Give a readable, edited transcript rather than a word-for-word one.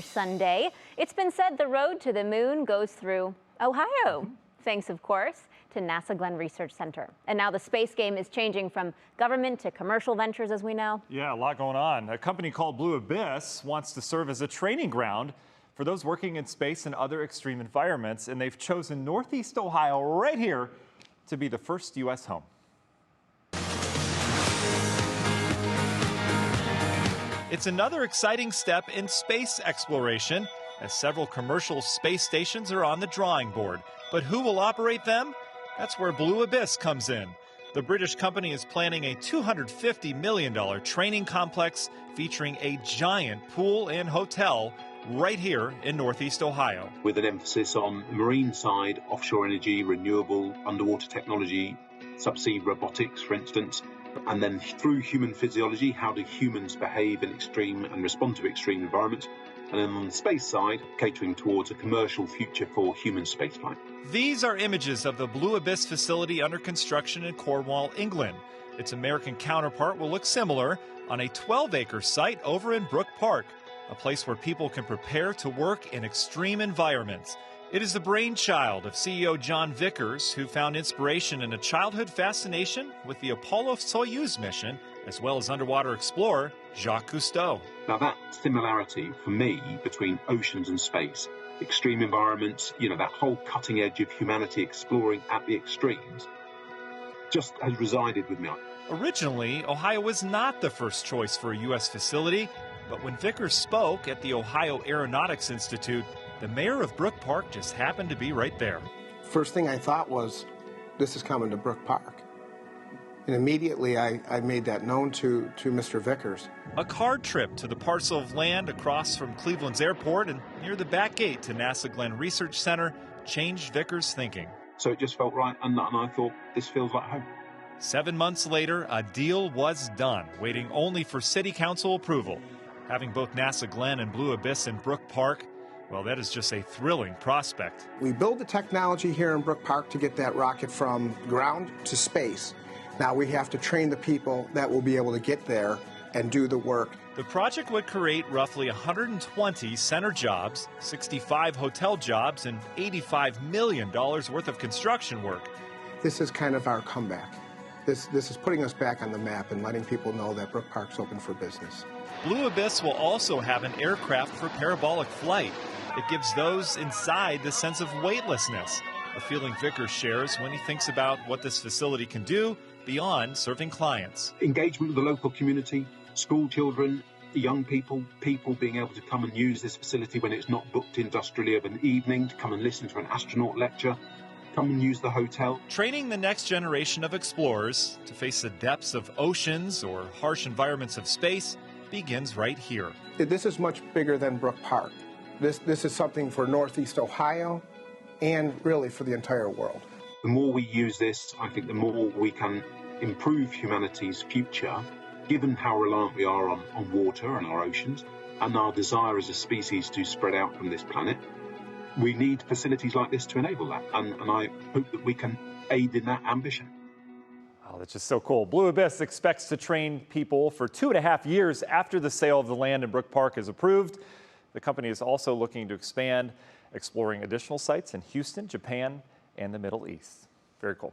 Sunday. It's been said the road to the moon goes through Ohio, thanks, of course, to NASA Glenn Research Center. And now the space game is changing from government to commercial ventures, as we know. Yeah, a lot going on. A company called Blue Abyss wants to serve as a training ground for those working in space and other extreme environments, and they've chosen Northeast Ohio right here to be the first U.S. home. It's another exciting step in space exploration, as several commercial space stations are on the drawing board. But who will operate them? That's where Blue Abyss comes in. The British company is planning a $250 million training complex featuring a giant pool and hotel right here in Northeast Ohio. With an emphasis on the marine side, offshore energy, renewable, underwater technology, subsea robotics, for instance. And then through human physiology, how do humans behave in extreme and respond to extreme environments? And then on the space side, catering towards a commercial future for human spaceflight. These are images of the Blue Abyss facility under construction in Cornwall, England. Its American counterpart will look similar on a 12-acre site over in Brook Park, a place where people can prepare to work in extreme environments. It is the brainchild of CEO John Vickers, who found inspiration in a childhood fascination with the Apollo-Soyuz mission, as well as underwater explorer Jacques Cousteau. Now that similarity for me between oceans and space, extreme environments, that whole cutting edge of humanity exploring at the extremes, just has resided with me. Originally, Ohio was not the first choice for a U.S. facility, but when Vickers spoke at the Ohio Aeronautics Institute, the mayor of Brook Park just happened to be right there. First thing I thought was, this is coming to Brook Park. And immediately I made that known to Mr. Vickers. A car trip to the parcel of land across from Cleveland's airport and near the back gate to NASA Glenn Research Center changed Vickers' thinking. So it just felt right, and I thought, this feels like home. 7 months later, a deal was done, waiting only for city council approval. Having both NASA Glenn and Blue Abyss in Brook Park, well, that is just a thrilling prospect. We build the technology here in Brook Park to get that rocket from ground to space. Now we have to train the people that will be able to get there and do the work. The project would create roughly 120 center jobs, 65 hotel jobs, and $85 million worth of construction work. This is kind of our comeback. This is putting us back on the map and letting people know that Brook Park's open for business. Blue Abyss will also have an aircraft for parabolic flight. It gives those inside the sense of weightlessness, a feeling Vickers shares when he thinks about what this facility can do beyond serving clients. Engagement with the local community, school children, young people being able to come and use this facility when it's not booked industrially of an evening, to come and listen to an astronaut lecture, come and use the hotel. Training the next generation of explorers to face the depths of oceans or harsh environments of space begins right here. This is much bigger than Brook Park. This is something for Northeast Ohio and really for the entire world. The more we use this, I think the more we can improve humanity's future, given how reliant we are on water and our oceans, and our desire as a species to spread out from this planet. We need facilities like this to enable that, and I hope that we can aid in that ambition. Oh, that's just so cool. Blue Abyss expects to train people for 2.5 years after the sale of the land in Brook Park is approved. The company is also looking to expand, exploring additional sites in Houston, Japan, and the Middle East. Very cool.